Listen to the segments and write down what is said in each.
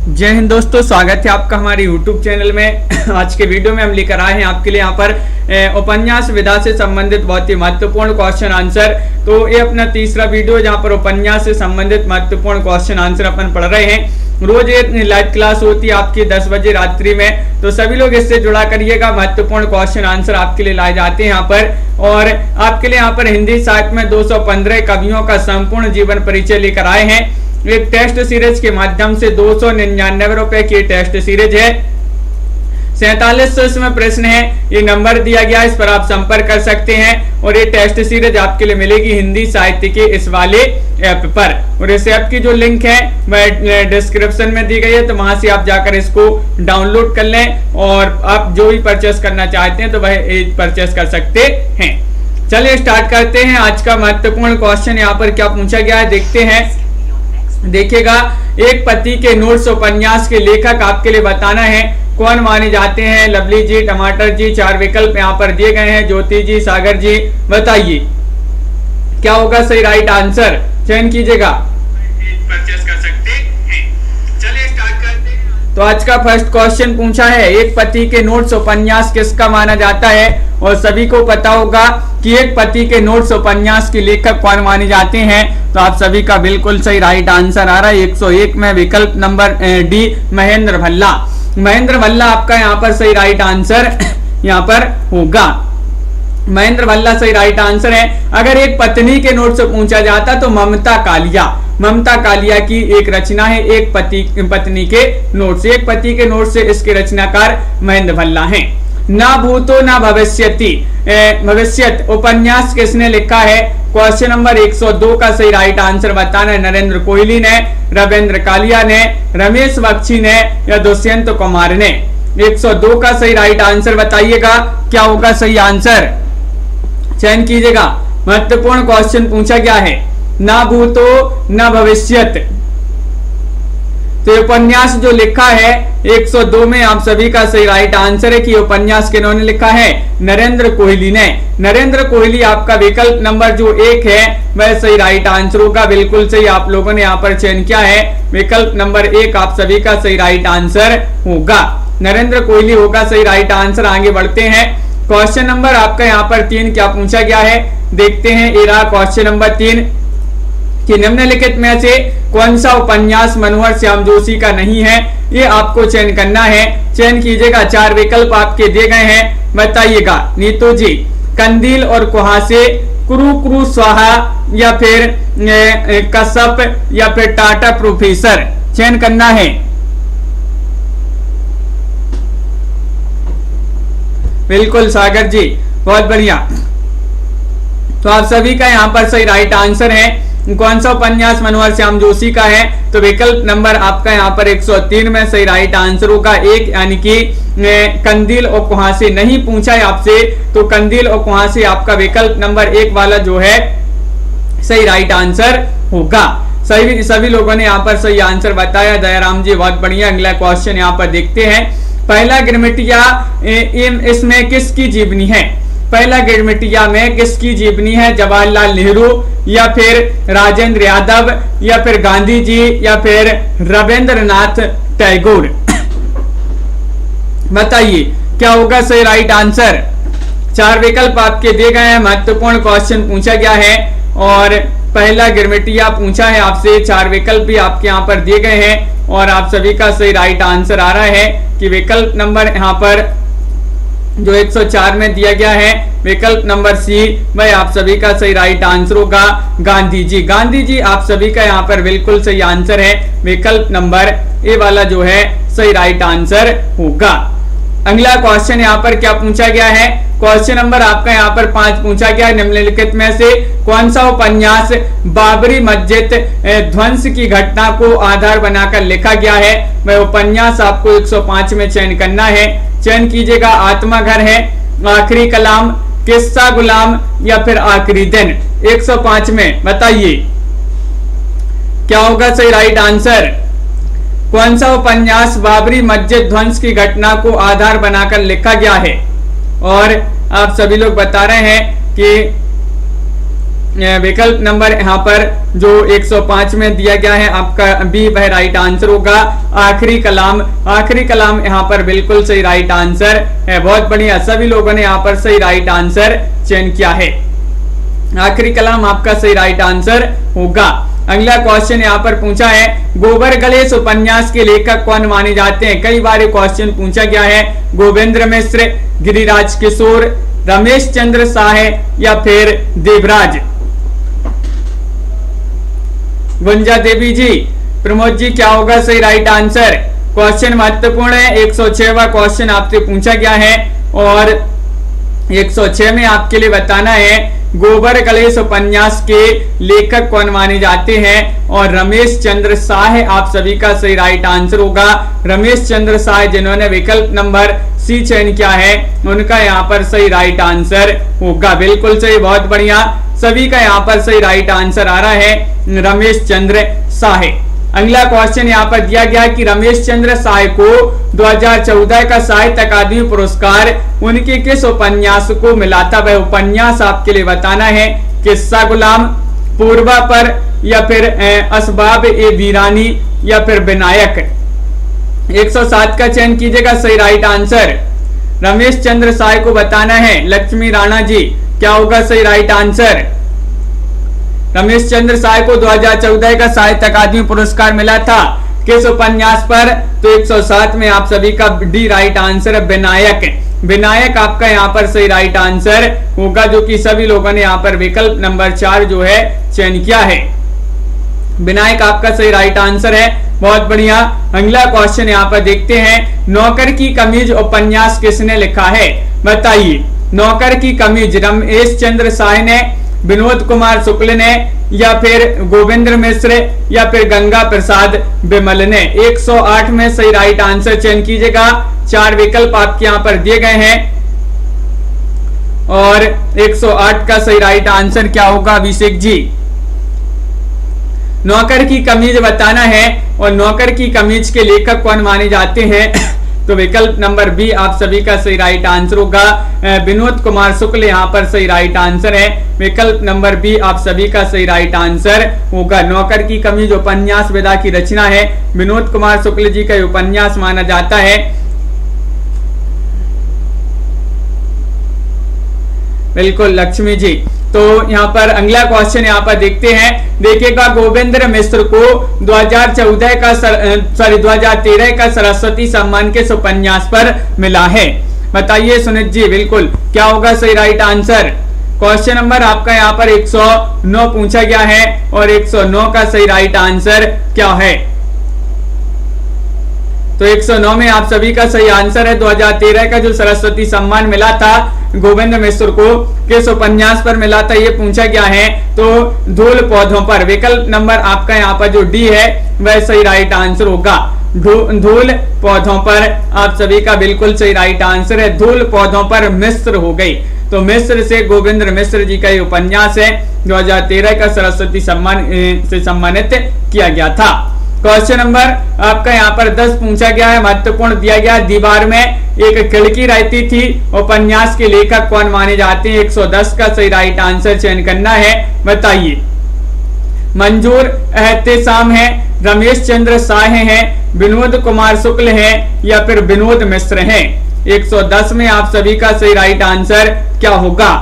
जय हिंद दोस्तों, स्वागत है आपका हमारे YouTube चैनल में। आज के वीडियो में हम लेकर आए हैं आपके लिए यहाँ पर उपन्यास विधा से संबंधित बहुत ही महत्वपूर्ण क्वेश्चन आंसर। तो ये अपना तीसरा वीडियो है जहाँ पर उपन्यास से संबंधित महत्वपूर्ण क्वेश्चन आंसर अपन पढ़ रहे हैं। रोज ये लाइव क्लास होती है आपकी 10 बजे रात्रि में, तो सभी लोग इससे जुड़ा करिएगा। महत्वपूर्ण क्वेश्चन आंसर आपके लिए लाए जाते हैं यहाँ पर, और आपके लिए यहाँ पर हिंदी साहित्य में 215 कवियों का संपूर्ण जीवन परिचय लेकर आए हैं। एक टेस्ट सीरीज के माध्यम से 299 रुपए की टेस्ट सीरीज है। 4700 इसमें प्रश्न है, ये नंबर दिया गया, इस पर आप संपर्क कर सकते हैं। और ये टेस्ट सीरीज आपके लिए मिलेगी हिंदी साहित्य के इस वाले ऐप पर, और इस ऐप की जो लिंक है वह डिस्क्रिप्शन में दी गई है, तो वहां से आप जाकर इसको डाउनलोड कर लें और आप जो भी परचेस करना चाहते हैं तो वह परचेस कर सकते हैं। चलिए स्टार्ट करते हैं। आज का महत्वपूर्ण क्वेश्चन यहाँ पर क्या पूछा गया है, देखते हैं। देखिएगा, एक पति के नोट्स उपन्यास के लेखक आपके लिए बताना है, कौन माने जाते हैं? लवली जी, टमाटर जी। 4 विकल्प यहाँ पर दिए गए हैं, ज्योति जी, सागर जी। बताइए क्या होगा सही राइट आंसर, चयन कीजिएगा, परचेस कर सकते हैं। चलिए स्टार्ट करते हैं। तो आज का फर्स्ट क्वेश्चन पूछा है, एक पति के नोट्स उपन्यास किसका माना जाता है? और सभी को पता होगा कि एक पति के नोट्स उपन्यास के लेखक कौन माने जाते हैं। तो आप सभी का बिल्कुल सही राइट आंसर आ रहा है 101 में विकल्प नंबर डी, महेंद्र भल्ला। महेंद्र भल्ला आपका यहाँ पर सही राइट आंसर यहाँ पर होगा। महेंद्र भल्ला सही राइट आंसर है। अगर एक पत्नी के नोट से पूछा जाता तो ममता कालिया, ममता कालिया की एक रचना है एक पत्नी के नोट से। एक पति के नोट से इसके रचनाकार महेंद्र भल्ला हैं। ना भूतो ना भविष्यति, भविष्यत उपन्यास किसने लिखा है? क्वेश्चन नंबर 102 का सही राइट आंसर बताना है नरेंद्र कोहली ने, रविंद्र कालिया ने, रमेश बख्शी ने या दुष्यंत कुमार ने। 102 का सही राइट आंसर बताइएगा, क्या होगा सही आंसर, चयन कीजिएगा। महत्वपूर्ण क्वेश्चन पूछा गया है, ना भूतो ना भविष्यत। तो उपन्यास जो लिखा है 102 में आप सभी का सही राइट आंसर है कि उपन्यास किन्होंने लिखा है? नरेंद्र कोहली ने। नरेंद्र कोहली आपका विकल्प नंबर जो 1 है वह सही राइट आंसर होगा। बिल्कुल सही आप लोगों ने यहाँ पर चयन किया है, विकल्प नंबर 1 आप सभी का सही राइट आंसर होगा। नरेंद्र कोहली होगा सही राइट आंसर। आगे बढ़ते हैं। क्वेश्चन नंबर आपका यहाँ पर 3 क्या पूछा गया है, देखते हैं। ये रहा क्वेश्चन नंबर 3 कि निम्नलिखित में से कौन सा उपन्यास मनोहर श्याम जोशी का नहीं है? ये आपको चयन करना है, चयन कीजिएगा। 4 विकल्प आपके दिए गए हैं, बताइएगा। नीतू जी, कंदील और कुहासे, क्रू क्रू स्वाहा या फिर कश्यप या फिर टाटा प्रोफेसर, चयन करना है। बिल्कुल सागर जी, बहुत बढ़िया। तो आप सभी का यहाँ पर सही राइट आंसर है। कौन सा उपन्यास मनोहर श्याम जोशी का है? तो विकल्प नंबर आपका यहाँ पर 103 में सही राइट आंसर होगा 1, यानी कि कंदील और कुहासे नहीं पूछा है आपसे, तो कंदील और कुहासे आपका विकल्प नंबर 1 वाला जो है सही राइट आंसर होगा। सभी लोगों ने यहाँ पर सही आंसर बताया। दयाराम जी, बहुत बढ़िया। अगला क्वेश्चन यहाँ पर देखते हैं। पहला गिरमिटिया इसमें किसकी जीवनी है? पहला गिरमिटिया में किसकी जीवनी है? जवाहरलाल नेहरू या फिर राजेंद्र यादव या फिर गांधी जी या फिर रविंद्रनाथ टैगोर? बताइए क्या होगा सही राइट आंसर। 4 विकल्प आपके दिए गए हैं। महत्वपूर्ण क्वेश्चन पूछा गया है और पहला गिरमिटिया पूछा है आपसे। 4 विकल्प भी आपके यहाँ पर दिए गए हैं और आप सभी का सही राइट आंसर आ रहा है कि विकल्प नंबर यहाँ पर जो 104 में दिया गया है, विकल्प नंबर सी, वह आप सभी का सही राइट आंसर होगा गांधी जी। गांधी जी आप सभी का यहाँ पर बिल्कुल सही आंसर है, विकल्प नंबर ए वाला जो है सही राइट आंसर होगा। अगला क्वेश्चन यहाँ पर क्या पूछा गया है? क्वेश्चन नंबर आपका यहाँ पर 5 पूछा गया है। निम्नलिखित में से कौन सा उपन्यास बाबरी मस्जिद ध्वंस की घटना को आधार बनाकर लिखा गया है? वह उपन्यास आपको 105 में चयन करना है, चयन कीजिएगा। आत्माघर है, आखिरी कलाम, किस्सा गुलाम या फिर आखिरी दिन। 105 में बताइए क्या होगा सही राइट आंसर। कौन सा उपन्यास बाबरी मस्जिद ध्वंस की घटना को आधार बनाकर लिखा गया है? और आप सभी लोग बता रहे हैं कि विकल्प नंबर यहाँ पर जो 105 में दिया गया है आपका बी वह राइट आंसर होगा। आखिरी कलाम यहाँ पर बिल्कुल सही राइट आंसर है। बहुत बढ़िया, सभी लोगों ने यहाँ पर सही राइट आंसर चयन किया है। आखिरी कलाम आपका सही राइट आंसर होगा। अगला क्वेश्चन यहाँ पर पूछा है, गोबर गणेश उपन्यास के लेखक कौन माने जाते हैं? कई बार क्वेश्चन पूछा गया है। गोविंद्र मिश्र, गिरिराज किशोर, रमेश चंद्र साहे या फिर देवराज? गुंजा देवी जी, प्रमोद जी, क्या होगा सही राइट आंसर? क्वेश्चन महत्वपूर्ण है। 106वां क्वेश्चन आपसे पूछा गया है और 106 में आपके लिए बताना है गोबर गणेश उपन्यास के लेखक कौन माने जाते हैं, और रमेश चंद्र साहे आप सभी का सही राइट आंसर होगा। रमेश चंद्र साहे जिन्होंने विकल्प नंबर सी चयन किया है उनका यहाँ पर सही राइट आंसर होगा। बिल्कुल सही, बहुत बढ़िया, सभी का यहाँ पर सही राइट आंसर आ रहा है रमेश चंद्र साहे। अगला क्वेश्चन यहाँ पर दिया गया कि रमेश चंद्र साहे को 2014 का साहित्य अकादमी पुरस्कार उनके किस उपन्यास को मिला था? वह उपन्यास आपके लिए बताना है। किस्सा गुलाम, पूर्वा पर, या फिर असबाब ए वीरानी, या फिर विनायक? 107 का चयन कीजिएगा सही राइट आंसर। रमेश चंद्र साहे को बताना है। लक्ष्मी राणा जी, क्या होगा सही राइट आंसर? रमेश चंद्र साहे को 2014 का साहित्य अकादमी पुरस्कार मिला था किस उपन्यास पर? तो 107 में आप सभी का डी राइट आंसर है, विनायक। विनायक आपका यहाँ पर सही राइट आंसर होगा, जो कि सभी लोगों ने यहाँ पर विकल्प नंबर 4 जो है चयन किया है। विनायक आपका सही राइट आंसर है, बहुत बढ़िया। अगला क्वेश्चन यहाँ पर देखते हैं, नौकर की कमीज उपन्यास किसने लिखा है? बताइए। नौकर की कमीज रमेश चंद्र साहे ने, विनोद कुमार शुक्ल ने, या फिर गोविंद्र मिश्र, या फिर गंगा प्रसाद बिमल ने? 108 में सही राइट आंसर चयन कीजिएगा। 4 विकल्प आपके यहाँ पर दिए गए हैं और 108 का सही राइट आंसर क्या होगा अभिषेक जी? नौकर की कमीज बताना है और नौकर की कमीज के लेखक कौन माने जाते हैं? तो विकल्प नंबर बी आप सभी का सही राइट आंसर होगा। विनोद कुमार शुक्ल यहाँ पर सही राइट आंसर है। विकल्प नंबर बी आप सभी का सही राइट आंसर होगा। नौकर की कमीज उपन्यास विधा की रचना है, विनोद कुमार शुक्ल जी का उपन्यास माना जाता है। बिल्कुल लक्ष्मी जी। तो यहाँ पर अगला क्वेश्चन यहाँ पर देखते हैं, देखिएगा गोविंद्र मिश्र को 2013 का सरस्वती सम्मान किस उपन्यास पर मिला है? बताइए सुनीत जी। बिल्कुल, क्या होगा सही राइट आंसर? क्वेश्चन नंबर आपका यहाँ पर 109 पूछा गया है और 109 का सही राइट आंसर क्या है? तो 109 में आप सभी का सही आंसर है। 2013 का जो सरस्वती सम्मान मिला था गोविंद मिश्र को किस उपन्यास पर मिला था ये पूछा गया है। तो धूल पौधों पर, विकल्प नंबर आपका यहाँ पर जो डी है वह सही राइट आंसर होगा। धूल पौधों पर आप सभी का बिल्कुल सही राइट आंसर है। धूल पौधों पर मिश्र हो गई, तो मिश्र से गोविंद मिश्र जी का ये उपन्यास है, 2013 का सरस्वती सम्मान से सम्मानित किया गया था। क्वेश्चन नंबर आपका यहाँ पर 10 पूछा गया है, महत्वपूर्ण दिया गया। दीवार में एक खिड़की रहती थी, उपन्यास के लेखक कौन माने जाते हैं? 110 का सही राइट आंसर चयन करना है। बताइए। मंजूर एहतेशाम है, रमेश चंद्र साहे हैं, विनोद कुमार शुक्ल है, या फिर विनोद मिश्र हैं? 110 में आप सभी का सही राइट आंसर क्या होगा?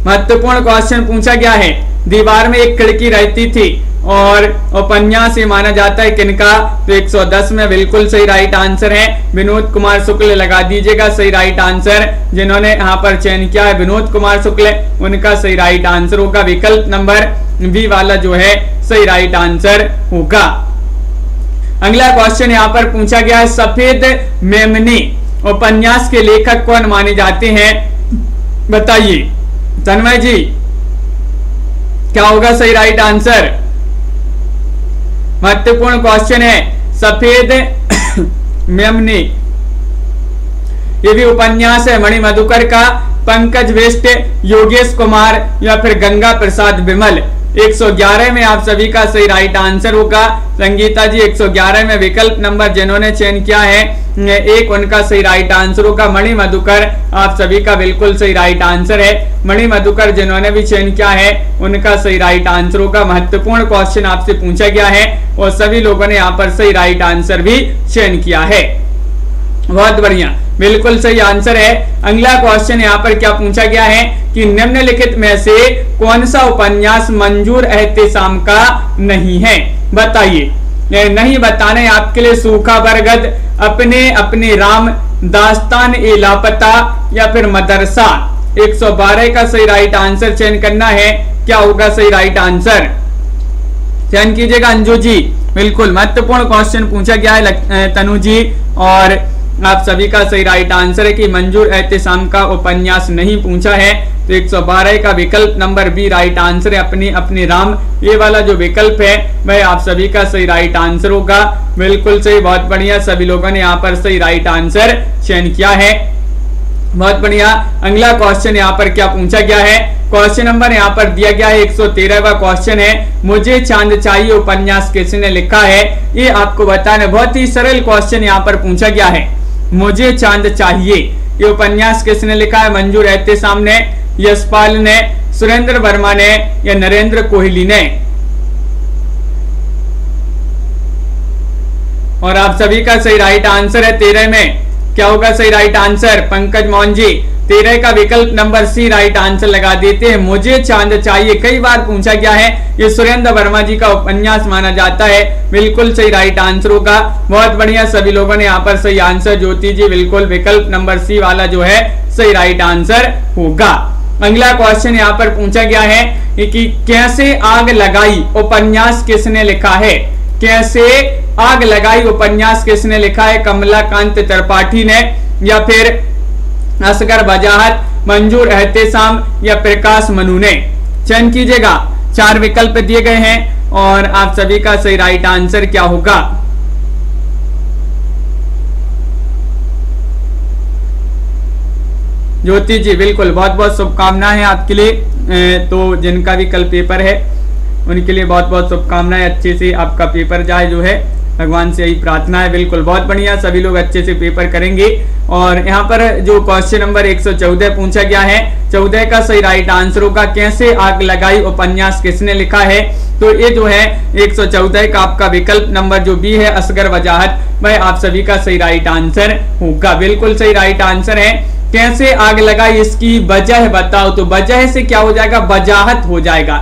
महत्वपूर्ण क्वेश्चन पूछा गया है। दीवार में एक खिड़की रहती थी और उपन्यास ये माना जाता है किनका? तो 110 में बिल्कुल सही राइट आंसर है विनोद कुमार शुक्ल। लगा दीजिएगा सही राइट आंसर। जिन्होंने यहाँ पर चयन किया है विनोद कुमार शुक्ल, उनका सही राइट आंसर होगा। विकल्प नंबर बी वाला जो है सही राइट आंसर होगा। अगला क्वेश्चन यहाँ पर पूछा गया है, सफेद मेमनी उपन्यास के लेखक कौन माने जाते हैं? बताइए। तन्मय जी, क्या होगा सही राइट आंसर? महत्वपूर्ण क्वेश्चन है। सफेद मेमनी ये भी उपन्यास है मणि मधुकर का। पंकज बिष्ट, योगेश कुमार, या फिर गंगा प्रसाद बिमल? 111 में आप सभी का सही राइट आंसर होगा। संगीता जी 111 में विकल्प नंबर जिन्होंने चयन किया है एक, उनका सही राइट आंसर होगा। मणि मधुकर आप सभी का बिल्कुल सही राइट आंसर है। मणि मधुकर जिन्होंने भी चयन किया है उनका सही राइट आंसर होगा। महत्वपूर्ण क्वेश्चन आपसे पूछा गया है और सभी लोगों ने यहाँ पर सही राइट आंसर भी चयन किया है। बहुत बढ़िया, बिल्कुल सही आंसर है। अगला क्वेश्चन यहाँ पर क्या पूछा गया है कि निम्नलिखित में से कौन सा उपन्यास मंजूर एहतेशाम का नहीं है, बताइए। नहीं बताने आपके लिए सूखा बरगद, अपने अपने राम, दास्तान ए लापता या फिर मदरसा। 112 का सही राइट आंसर चयन करना है। क्या होगा सही राइट आंसर, चयन कीजिएगा। अंजू जी बिल्कुल महत्वपूर्ण क्वेश्चन पूछा गया है तनु जी, और आप सभी का सही राइट आंसर है कि मंजूर एहतेशाम का उपन्यास नहीं पूछा है। तो 112 का विकल्प नंबर बी राइट आंसर है, अपने अपने राम। ये वाला जो विकल्प है वह आप सभी का सही राइट आंसर होगा। बिल्कुल सही, बहुत बढ़िया, सभी लोगों ने यहाँ पर सही राइट आंसर चयन किया है। बहुत बढ़िया। अगला क्वेश्चन यहाँ पर क्या पूछा गया है, क्वेश्चन नंबर यहाँ पर दिया गया है 113वां क्वेश्चन है, मुझे चांद चाहिए उपन्यास किसने लिखा है। ये आपको बताना, बहुत ही सरल क्वेश्चन यहाँ पर पूछा गया है। मुझे चांद चाहिए ये उपन्यास किसने लिखा है, मंजूर एहतेशाम ने, यशपाल ने, सुरेंद्र वर्मा ने या नरेंद्र कोहली ने। और आप सभी का सही राइट आंसर है 13 में। क्या होगा सही राइट आंसर, पंकज मोहन जी 13 का विकल्प नंबर सी राइट आंसर लगा देते हैं। मुझे चांद चाहिए कई बार पूछा गया है, ये सुरेंद्र वर्मा जी का उपन्यास माना जाता है। बिल्कुल सही राइट आंसर होगा। बहुत बढ़िया, सभी लोगों ने यहाँ पर सही आंसर, ज्योति जी बिल्कुल विकल्प नंबर सी वाला जो है सही राइट आंसर होगा। अगला क्वेश्चन यहाँ पर पूछा गया है कि कैसे आग लगाई उपन्यास किसने लिखा है। कैसे आग लगाई उपन्यास किसने लिखा है, कमलाकांत त्रिपाठी ने या फिर असगर वजाहत, मंजूर एहतेशाम या प्रकाश मनु ने। चयन कीजिएगा, 4 विकल्प दिए गए हैं और आप सभी का सही राइट आंसर क्या होगा। ज्योति जी बिल्कुल, बहुत बहुत शुभकामनाएं आपके लिए। तो जिनका भी कल पेपर है उनके लिए बहुत बहुत शुभकामनाएं, अच्छे से आपका पेपर जाए जो है, भगवान से यही प्रार्थना है। बिल्कुल बहुत बढ़िया, सभी लोग अच्छे से पेपर करेंगे। और यहाँ पर जो क्वेश्चन नंबर 114 पूछा गया है, 14 का सही राइट आंसर होगा कैसे आग लगाई उपन्यास किसने लिखा है। तो ये जो है 114 का आपका विकल्प नंबर जो बी है असगर वजाहत, वह आप सभी का सही राइट आंसर होगा। बिल्कुल सही राइट आंसर है। कैसे आग लगाई इसकी वजह बताओ, तो वजह से क्या हो जाएगा, वजाहत हो जाएगा।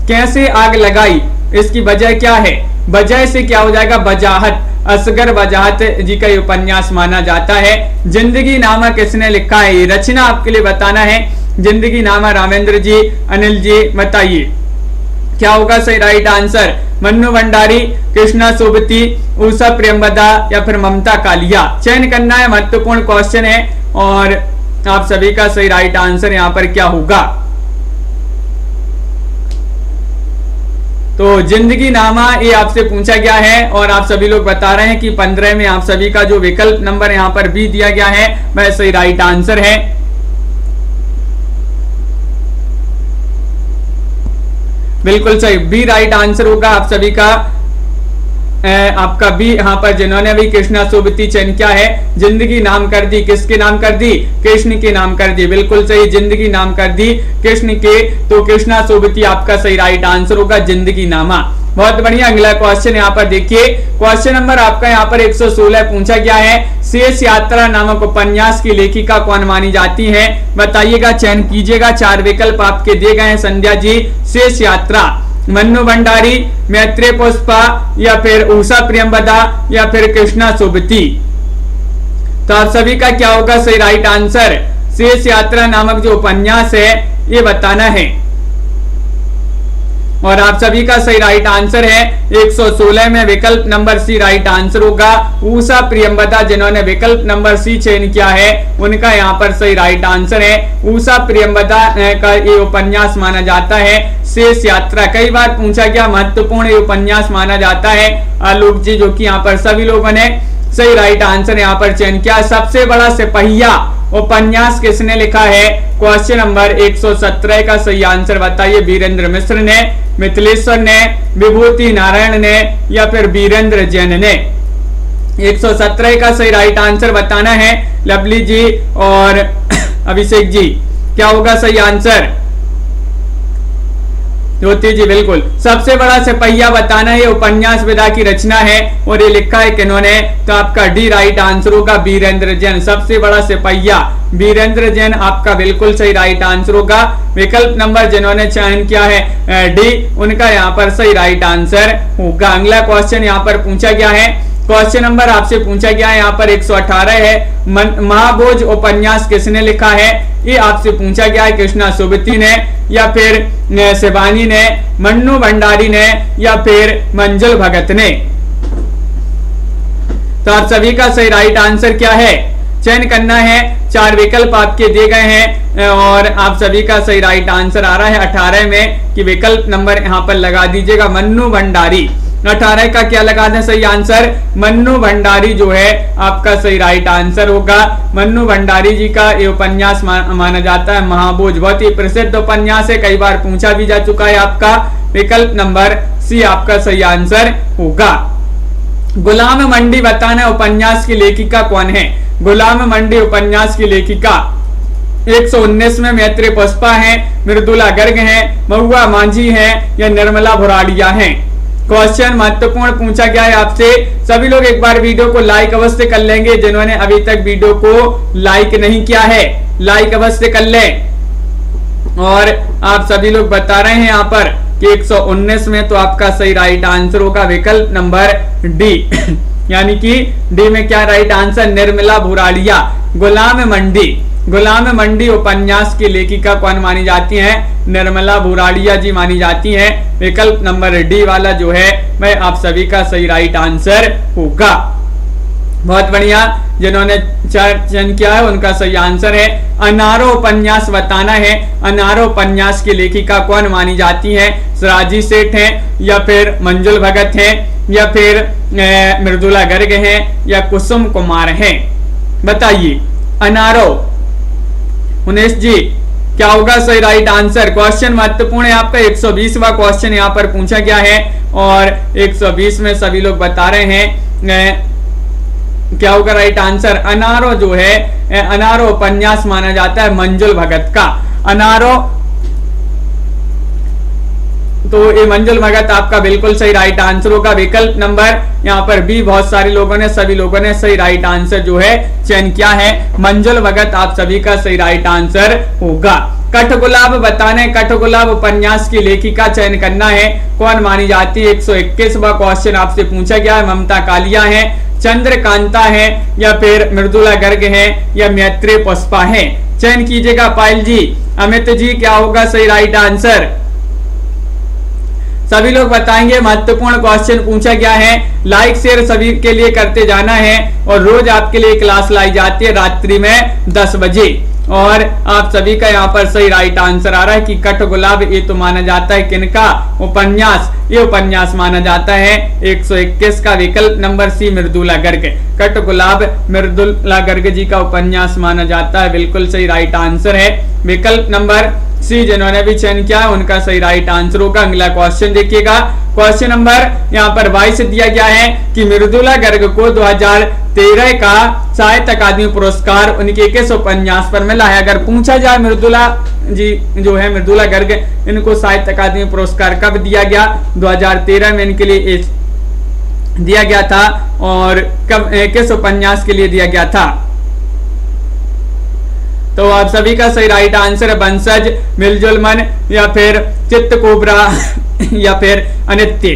कैसे आग लगाई इसकी वजह क्या है, वजह से क्या हो जाएगा, वजाहत। असगर वजाहत जी का उपन्यास माना जाता है। जिंदगी नामा किसने लिखा है, ये रचना आपके लिए बताना है। जिंदगी नामा रामेंद्र जी, अनिल जी बताइए क्या होगा सही राइट आंसर। मन्नू भंडारी, कृष्णा सोबती, उषा प्रेमवदा या फिर ममता कालिया। चयन करना है, महत्वपूर्ण क्वेश्चन है और आप सभी का सही राइट आंसर यहाँ पर क्या होगा। तो जिंदगी नामा ये आपसे पूछा गया है और आप सभी लोग बता रहे हैं कि 15 में आप सभी का जो विकल्प नंबर यहाँ पर बी दिया गया है वह सही राइट आंसर है। बिल्कुल सही, बी राइट आंसर होगा आप सभी का। आपका बी यहाँ पर जिन्होंने भी कृष्णा सोबती चयन किया है, जिंदगी नाम कर दी, किसके नाम कर दी, कृष्ण के नाम कर दी। बिल्कुल सही, जिंदगी नाम कर दी कृष्ण के, तो कृष्णा सोबती आपका सही राइट आंसर होगा जिंदगी नामा। बहुत बढ़िया। अगला क्वेश्चन यहाँ पर देखिए, क्वेश्चन नंबर आपका यहाँ पर 116 पूछा गया है, शेष यात्रा नामक उपन्यास की लेखिका कौन मानी जाती है, बताइएगा। चयन कीजिएगा, 4 विकल्प आपके दिए गए हैं संध्या जी। शेष यात्रा, मन्नू भंडारी, मैत्रेय पुष्पा या फिर उषा प्रेमवदा या फिर कृष्णा सोबती। तो आप सभी का क्या होगा सही राइट आंसर। शेष यात्रा नामक जो उपन्यास है ये बताना है और आप सभी का सही राइट आंसर है 116 में विकल्प नंबर सी राइट आंसर होगा। उषा प्रेमवदा जिन्होंने विकल्प नंबर सी चयन किया है उनका यहाँ पर सही राइट आंसर है। उषा प्रेमवदा का ये उपन्यास माना जाता है शेष यात्रा। कई बार पूछा गया, महत्वपूर्ण ये उपन्यास माना जाता है। आलोक जी जो कि यहाँ पर सभी लोगों ने सही राइट आंसर यहाँ पर चयन किया। सबसे बड़ा सिपहिया उपन्यास किसने लिखा है? क्वेश्चन नंबर 117 का सही आंसर बताइए। वीरेंद्र मिश्र ने, मिथिलेश्वर ने, विभूति नारायण ने या फिर वीरेंद्र जैन ने? 117 का सही राइट आंसर बताना है लवली जी और अभिषेक जी। क्या होगा सही आंसर? ज्योति जी बिल्कुल। सबसे बड़ा सिपहिया बताना है, उपन्यास विधा की रचना है और ये लिखा है किन्होंने? तो आपका डी राइट आंसर होगा, वीरेंद्र जैन। सबसे बड़ा सिपहिया वीरेंद्र जैन आपका बिल्कुल सही राइट आंसर होगा। विकल्प नंबर जिन्होंने चयन किया है डी, उनका यहाँ पर सही राइट आंसर होगा। अगला क्वेश्चन यहाँ पर पूछा गया है, क्वेश्चन नंबर आपसे पूछा गया है यहाँ पर 118 है। महाभोज उपन्यास किसने लिखा है? ये आपसे पूछा गया है। कृष्णा सुबती ने या फिर शिवानी ने, मन्नू भंडारी ने या फिर मंजुल भगत ने? तो आप सभी का सही राइट आंसर क्या है? चयन करना है। 4 विकल्प आपके दिए गए हैं और आप सभी का सही राइट आंसर आ रहा है 18 में कि विकल्प नंबर यहाँ पर लगा दीजिएगा मन्नू भंडारी। 18 का क्या लगा दें सही आंसर? मन्नू भंडारी जो है आपका सही राइट आंसर होगा। मन्नू भंडारी जी का ये उपन्यास माना जाता है महाभोज। बहुत ही प्रसिद्ध उपन्यास है, कई बार पूछा भी जा चुका है आपका। विकल्प नंबर सी आपका सही आंसर होगा। गुलाम मंडी बताना उपन्यास की लेखिका कौन है? गुलाम मंडी उपन्यास की लेखिका 119 में मैत्री पुष्पा है, मृदुला गर्ग है, महुआ मांझी है या निर्मला भुराड़िया है? क्वेश्चन महत्वपूर्ण पूछा गया है आपसे। सभी लोग एक बार वीडियो को लाइक अवश्य कर लेंगे। जिन्होंने अभी तक वीडियो को लाइक नहीं किया है, लाइक अवश्य कर लें। और आप सभी लोग बता रहे हैं यहाँ पर कि 119 में तो आपका सही राइट आंसर होगा विकल्प नंबर डी यानी कि डी में क्या राइट आंसर? निर्मला भुराड़िया। गुलाम मंडी उपन्यास की लेखिका कौन मानी जाती है? निर्मला भुराड़िया जी मानी जाती हैं। विकल्प नंबर डी वाला जो है मैं आप सभी का सही राइट आंसर होगा। बहुत बढ़िया, जिन्होंने चयन किया है उनका सही आंसर है। अनारो उपन्यास बताना है। अनारो उपन्यास की लेखिका कौन मानी जाती है? राजी सेठ हैं या फिर मंजुल भगत हैं या फिर मृदुला गर्ग हैं या कुसुम कुमार हैं? बताइए। अनारो, उनेश जी क्या होगा सही राइट आंसर? क्वेश्चन महत्वपूर्ण है आपका। 120वां क्वेश्चन यहाँ पर पूछा गया है और 120 में सभी लोग बता रहे हैं क्या होगा राइट आंसर? अनारो जो है, अनारो उपन्यास माना जाता है मंजुल भगत का। अनारो, तो ये मंजुल भगत आपका बिल्कुल सही राइट आंसर होगा। विकल्प नंबर यहाँ पर भी बहुत सारे लोगों ने, सभी लोगों ने सही राइट आंसर जो है चयन किया है। मंजुल भगत आप सभी का सही राइट आंसर होगा। कठगुलाब बताने, कठगुलाब उपन्यास की लेखिका चयन करना है। कौन मानी जाती है? 121वां क्वेश्चन आपसे पूछा गया है। ममता कालिया है, चंद्रकांता है या फिर मृदुला गर्ग है या मैत्री पुष्पा है? चयन कीजिएगा। पायल जी, अमित जी क्या होगा सही राइट आंसर? सभी लोग बताएंगे। महत्वपूर्ण क्वेश्चन पूछा गया है। लाइक शेयर सभी के लिए करते जाना है और रोज आपके लिए क्लास लाई जाती है रात्रि में 10 बजे। और आप सभी का यहाँ पर सही राइट आंसर आ रहा है कि कठगुलाब ये तो माना जाता है किनका उपन्यास? ये उपन्यास माना जाता है 121 का। विकल्प नंबर सी मृदुला गर्ग। कठगुलाब मृदुला गर्ग जी का उपन्यास माना जाता है, बिल्कुल सही राइट आंसर है। विकल्प नंबर सी जिन्होंने भी चयन किया है उनका सही राइट आंसर होगा। अगला क्वेश्चन देखिएगा। क्वेश्चन नंबर यहाँ पर 22 दिया गया है कि मृदुला गर्ग को 2013 का साहित्य अकादमी पुरस्कार उनके किस उपन्यास पर मिला है? अगर पूछा जाए मृदुला जी जो है, मृदुला गर्ग, इनको साहित्य अकादमी पुरस्कार कब दिया गया? 2013 में इनके लिए दिया गया था। और कब, किस उपन्यास के लिए दिया गया था? तो आप सभी का सही राइट आंसर है वंशज, मिलजुल मन या फिर चित्त कोबरा या फिर अनित्य।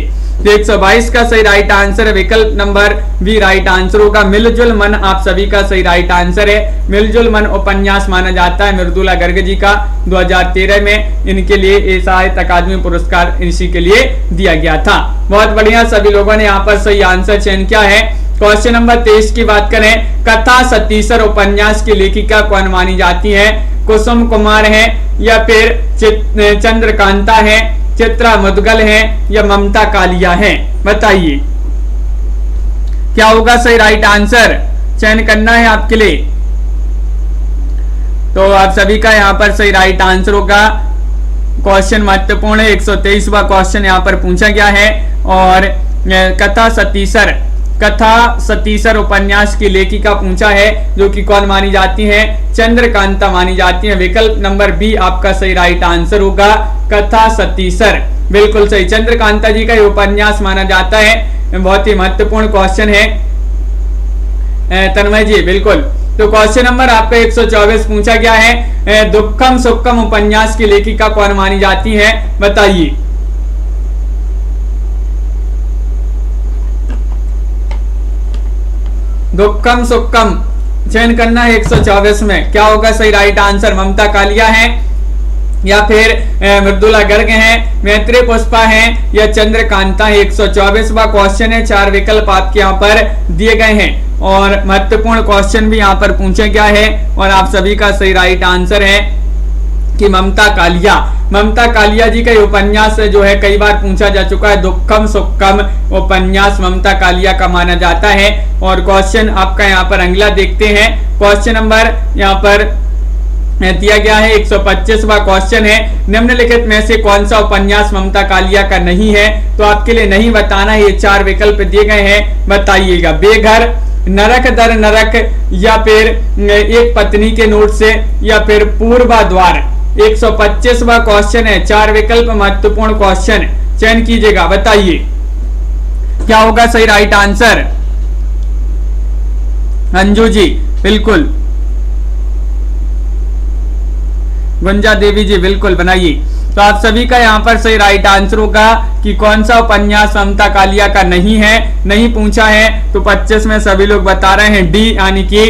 122 का सही राइट आंसर है विकल्प नंबर बी राइट आंसर होगा। मिलजुल मन आप सभी का सही राइट आंसर है। मिलजुल मन उपन्यास माना जाता है मृदुला गर्ग जी का। 2013 में इनके लिए साहित्य अकादमी पुरस्कार इसी के लिए दिया गया था। बहुत बढ़िया, सभी लोगों ने यहाँ पर सही आंसर चयन किया है। क्वेश्चन नंबर 23 की बात करें। कथा सतीसर उपन्यास की लेखिका कौन मानी जाती है? कुसुम कुमार है या फिर चंद्रकांता है, चित्रा मुदगल है या ममता कालिया है? बताइए। क्या होगा सही राइट आंसर, चयन करना है आपके लिए। तो आप सभी का यहाँ पर सही राइट आंसर होगा। क्वेश्चन महत्वपूर्ण है, 123वां क्वेश्चन यहाँ पर पूछा गया है। और कथा सतीसर उपन्यास की लेखिका पूछा है, जो कि कौन मानी जाती है, चंद्रकांता मानी जाती है। विकल्प नंबर बी आपका सही राइट आंसर होगा, कथा सतीसर, बिल्कुल सही। चंद्रकांता जी का ये उपन्यास माना जाता है। बहुत ही महत्वपूर्ण क्वेश्चन है तन्मय जी, बिल्कुल। तो क्वेश्चन नंबर आपका 124 पूछा गया है, दुक्कम सुक्कम उपन्यास की लेखिका कौन मानी जाती है, बताइए। दुक्कम सुक्कम चयन करना है 124 में। क्या होगा सही राइट आंसर, ममता कालिया है या फिर मृदुला गर्ग है, मैत्री पुष्पा है या चंद्रकांता है। 124वां क्वेश्चन है, 4 विकल्प आपके यहाँ पर दिए गए हैं और महत्वपूर्ण क्वेश्चन भी यहाँ पर पूछा गया है। और आप सभी का सही राइट आंसर है कि ममता कालिया। ममता कालिया जी का उपन्यास जो है कई बार पूछा जा चुका है। दुक्कम सुक्कम उपन्यास ममता कालिया का माना जाता है। और क्वेश्चन आपका यहाँ पर अगला देखते हैं। क्वेश्चन नंबर यहाँ पर दिया गया है 125वां क्वेश्चन है, निम्नलिखित में से कौन सा उपन्यास ममता कालिया का नहीं है। तो आपके लिए नहीं बताना है, ये 4 विकल्प दिए गए हैं, बताइएगा। बेघर, नरक दर नरक या फिर एक पत्नी के नोट से या फिर पूर्वाद्वार। 125वां क्वेश्चन है, 4 विकल्प, महत्वपूर्ण क्वेश्चन, चयन कीजिएगा, बताइए क्या होगा सही राइट आंसर। अंजू जी बिल्कुल, गुंजा देवी जी बिल्कुल बनाइए। तो आप सभी का यहाँ पर सही राइट आंसर होगा कि कौन सा उपन्यास ममता कालिया का नहीं है, नहीं पूछा है। तो 25 में सभी लोग बता रहे हैं डी, यानी कि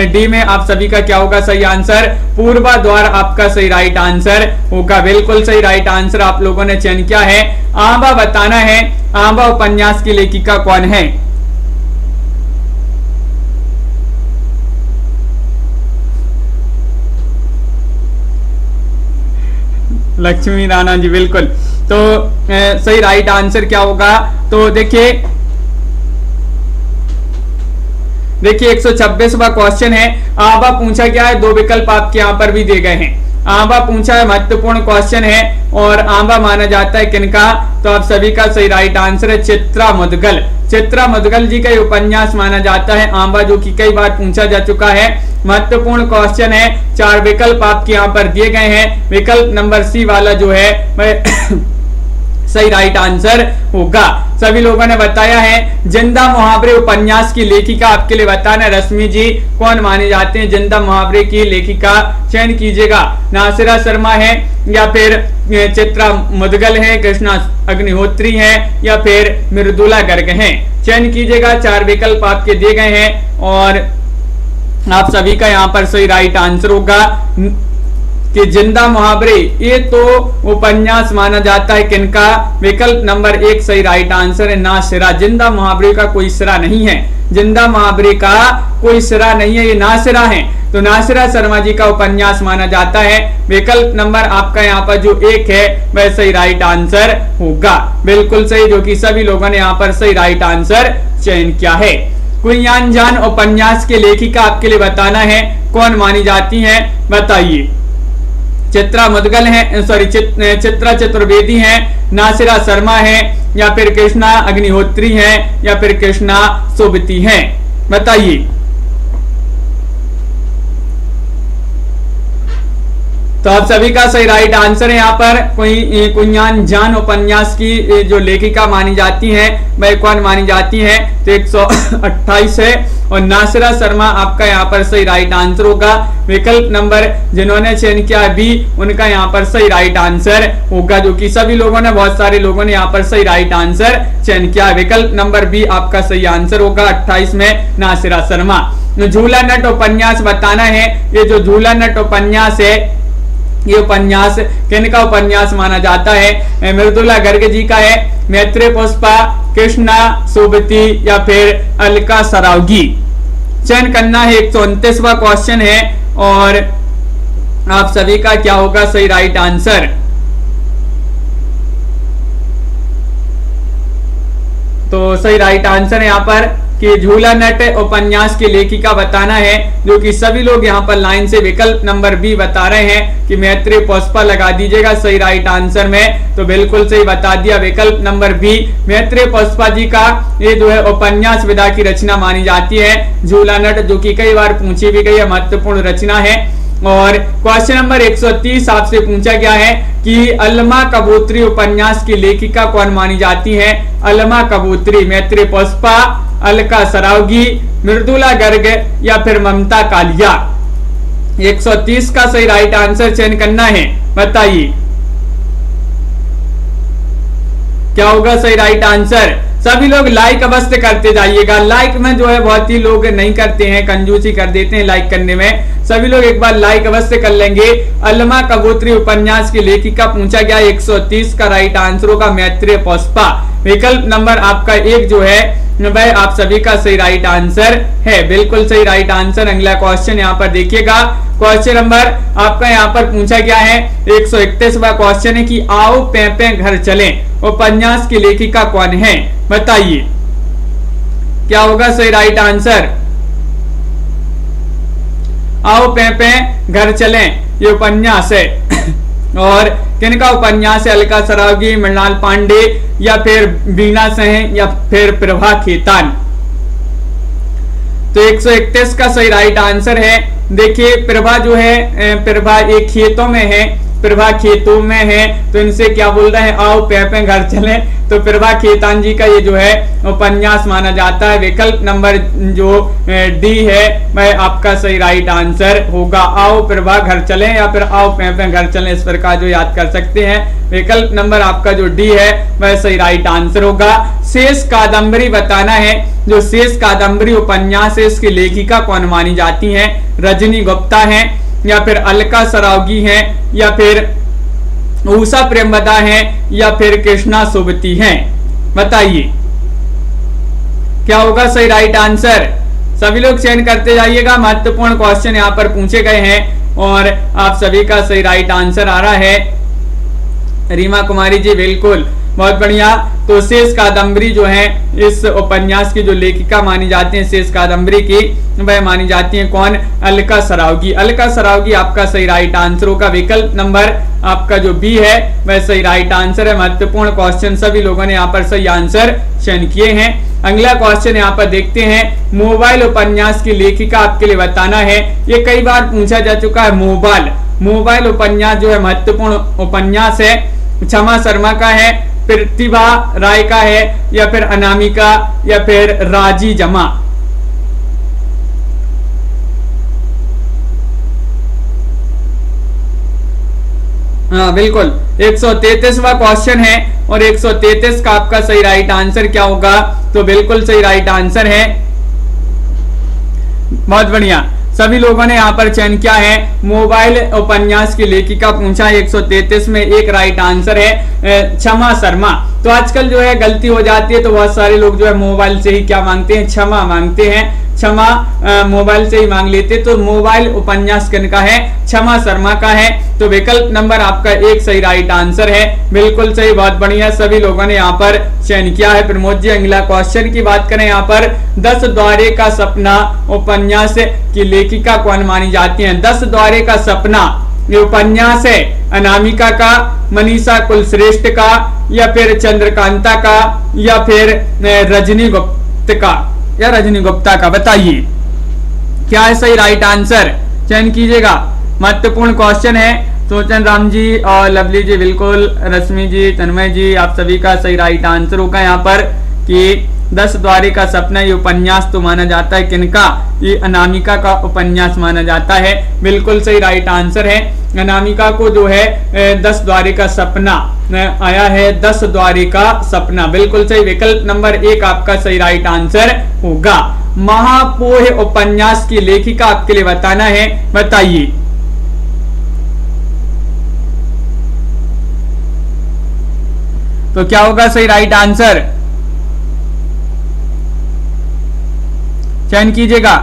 डी में आप सभी का क्या होगा सही आंसर, पूर्वाद्वार आपका सही राइट आंसर होगा, बिल्कुल सही राइट आंसर आप लोगों ने चयन किया है। आंबा बताना है, आंबा उपन्यास की लेखिका कौन है। लक्ष्मी राणा जी बिल्कुल। तो सही राइट आंसर क्या होगा, तो देखिए 126वां क्वेश्चन है, आंबा पूछा गया है, 2 विकल्प आपके यहाँ पर भी दिए गए हैं। आंबा पूछा है, महत्वपूर्ण क्वेश्चन है। और आंबा माना जाता है किनका, तो आप सभी का सही राइट आंसर है चित्रा मुदगल। चित्रा मुदगल जी का उपन्यास माना जाता है आंबा, जो कि कई बार पूछा जा चुका है। महत्वपूर्ण क्वेश्चन है, 4 विकल्प आपके यहाँ पर दिए गए हैं। विकल्प नंबर सी वाला जो है सही राइट आंसर होगा। सभी लोगों ने बताया है। जिंदा मुहावरे उपन्यास की लेखिका आपके लिए बताना, रश्मि जी कौन माने जाते हैं जिंदा मुहावरे की लेखिका, चयन कीजिएगा। नासिरा शर्मा है या फिर चित्रा मुदगल है, कृष्णा अग्निहोत्री है या फिर मृदुला गर्ग है, चयन कीजिएगा। 4 विकल्प आपके दिए गए हैं और आप सभी का यहाँ पर सही राइट आंसर होगा कि जिंदा मुहावरे, ये तो उपन्यास माना जाता है किनका, विकल्प नंबर 1 सही राइट आंसर है, नासिरा। जिंदा मुहावरे का कोई सिरा नहीं है, जिंदा मुहावरे का कोई सिरा नहीं है, ये नासिरा है। तो नासिरा शर्मा जी का उपन्यास माना जाता है। विकल्प नंबर आपका यहाँ पर जो 1 है वह सही राइट आंसर होगा, बिल्कुल सही, जो कि सभी लोगों ने यहाँ पर सही राइट आंसर चयन किया है। कुइयान जान उपन्यास के लेखिका आपके लिए बताना है, कौन मानी जाती है, बताइए। चित्रा मुदगल है, सॉरी चित्रा चतुर्वेदी है, नासिरा शर्मा है या फिर कृष्णा अग्निहोत्री है या फिर कृष्णा सोबती है, बताइए। तो आप सभी का सही राइट आंसर है यहाँ पर कुइयान जान उपन्यास की जो लेखिका मानी जाती है वह कौन मानी जाती है, तो 128 है। और नासिरा शर्मा आपका यहाँ पर सही राइट आंसर होगा। विकल्प नंबर जिन्होंने चयन किया बी, उनका यहाँ पर सही राइट आंसर होगा, जो कि सभी लोगों ने, बहुत सारे लोगों ने यहाँ पर सही राइट आंसर चयन किया। विकल्प नंबर बी आपका सही आंसर होगा 28 में, नासिरा शर्मा। झूला नट उपन्यास बताना है। ये जो झूला नट उपन्यास है, ये उपन्यास किनका उपन्यास माना जाता है, मृदुला गर्ग जी का है, मैत्री पुष्पा, कृष्णा सोबती या फिर अलका सरावगी, चयन करना है। 129वां क्वेश्चन है और आप सभी का क्या होगा सही राइट आंसर। तो सही राइट आंसर है यहाँ पर कि झूला नट उपन्यास की लेखिका बताना है, जो कि सभी लोग यहाँ पर लाइन से विकल्प नंबर बी बता रहे हैं कि मैत्रेय पुष्पा लगा दीजिएगा सही राइट आंसर में। तो बिल्कुल सही बता दिया विकल्प नंबर बी, मैत्रेय पुष्पा जी का ये जो है उपन्यास विधा की रचना मानी जाती है झूला नट, जो कि कई बार पूछी भी गई है, महत्वपूर्ण रचना है। और क्वेश्चन नंबर 130 आपसे पूछा गया है कि अलमा कबूतरी उपन्यास की लेखिका कौन मानी जाती है। अलमा कबूतरी मैत्रेय पुष्पा, अलका सरावगी, मृदुला गर्ग या फिर ममता कालिया। 130 का सही राइट आंसर चयन करना है, बताइए क्या होगा सही राइट आंसर। सभी लोग लाइक अवश्य करते जाइएगा, लाइक में जो है बहुत ही लोग नहीं करते हैं, कंजूसी कर देते हैं लाइक करने में। सभी लोग एक बार लाइक अवश्य कर लेंगे। अलमा कबूतरी उपन्यास की लेखिका पूछा गया 130 का राइट आंसर होगा मैत्रेय पुष्पा। विकल्प नंबर आपका एक जो है वह आप सभी का सही राइट आंसर है, बिल्कुल सही राइट आंसर। अगला क्वेश्चन यहाँ पर देखिएगा, क्वेश्चन नंबर आपका यहाँ पर पूछा गया है 131वां क्वेश्चन है कि आओ पे घर चलें उपन्यास की लेखिका कौन है, बताइए क्या होगा सही राइट आंसर। आओ पे घर चलें ये उपन्यास है और किनका उपन्यास है, अलका सरावगी, मृणाल पांडे या फिर बीना सिंह या फिर प्रभा खेतान। तो 131 का सही राइट आंसर है। देखिए प्रभा जो है, प्रभा एक खेतों में है, प्रभा खेतों में है, तो इनसे क्या बोल रहे हैं आओ पे घर चले, तो प्रभा खेतान जी का ये जो है उपन्यास माना जाता है। विकल्प नंबर जो डी है वह आपका सही राइट आंसर होगा, आओ प्रभा घर चले या फिर आओ पे घर चले, इस प्रकार जो याद कर सकते हैं। विकल्प नंबर आपका जो डी है वह सही राइट आंसर होगा। शेष कादम्बरी बताना है, जो शेष कादम्बरी उपन्यास है इसकी लेखिका कौन मानी जाती है। रजनी गुप्ता है या फिर अलका सरावगी है या फिर उषा प्रेमवदा है या फिर कृष्णा सुबती है, बताइए क्या होगा सही राइट आंसर। सभी लोग चयन करते जाइएगा, महत्वपूर्ण क्वेश्चन यहाँ पर पूछे गए हैं और आप सभी का सही राइट आंसर आ रहा है। रीमा कुमारी जी बिल्कुल बहुत बढ़िया। तो शेष कादम्बरी जो है इस उपन्यास की जो लेखिका मानी जाती है शेष कादम्बरी की, वह मानी जाती है कौन, अलका सरावगी। अलका सरावगी आपका सही राइट आंसर होगा। विकल्प नंबर आपका जो बी है वह सही राइट आंसर है। महत्वपूर्ण क्वेश्चन सभी लोगों ने यहाँ पर सही आंसर चयन किए हैं। अगला क्वेश्चन यहाँ पर देखते हैं, मोबाइल उपन्यास की लेखिका आपके लिए बताना है। ये कई बार पूछा जा चुका है। मोबाइल उपन्यास जो है महत्वपूर्ण उपन्यास है, क्षमा शर्मा का है, प्रतिभा राय का है या फिर अनामिका या फिर राजी जमा। हाँ बिल्कुल 133वां क्वेश्चन है और 133 का आपका सही राइट आंसर क्या होगा, तो बिल्कुल सही राइट आंसर है। बहुत बढ़िया, सभी लोगों ने यहाँ पर चयन किया है। मोबाइल उपन्यास की लेखिका पूछा है 133 में, एक राइट आंसर है क्षमा शर्मा। तो आजकल जो है गलती हो जाती है, तो बहुत सारे लोग जो है मोबाइल से ही क्या मांगते हैं, क्षमा मांगते हैं, क्षमा मोबाइल से ही मांग लेते। तो मोबाइल उपन्यास किनका है, क्षमा शर्मा का है। तो विकल्प नंबर आपका एक सही राइट आंसर है, बिल्कुल सही, बहुत बढ़िया, सभी लोगों ने यहाँ पर चयन किया है। प्रमोद जी अगला क्वेश्चन की बात करें यहाँ पर, 10 द्वारे का सपना उपन्यास की लेखिका कौन मानी जाती है। 10 द्वारे का सपना ये उपन्यास है अनामिका का, मनीषा कुलश्रेष्ठ का या फिर चंद्रकांता का या फिर रजनी गुप्ता का, बताइए क्या है सही राइट आंसर, चयन कीजिएगा। महत्वपूर्ण क्वेश्चन है। तो चंद्र राम जी और लवली जी बिल्कुल, रश्मि जी, तन्मय जी, आप सभी का सही राइट आंसर होगा यहाँ पर कि 10 द्वारे का सपना ये उपन्यास तो माना जाता है किनका, ये अनामिका का उपन्यास माना जाता है। बिल्कुल सही राइट आंसर है। अनामिका को जो है 10 द्वारे का सपना आया है, 10 द्वारे का सपना, बिल्कुल सही। विकल्प नंबर 1 आपका सही राइट आंसर होगा। महापोह उपन्यास की लेखिका आपके लिए बताना है, बताइए तो क्या होगा सही राइट आंसर, चयन कीजिएगा।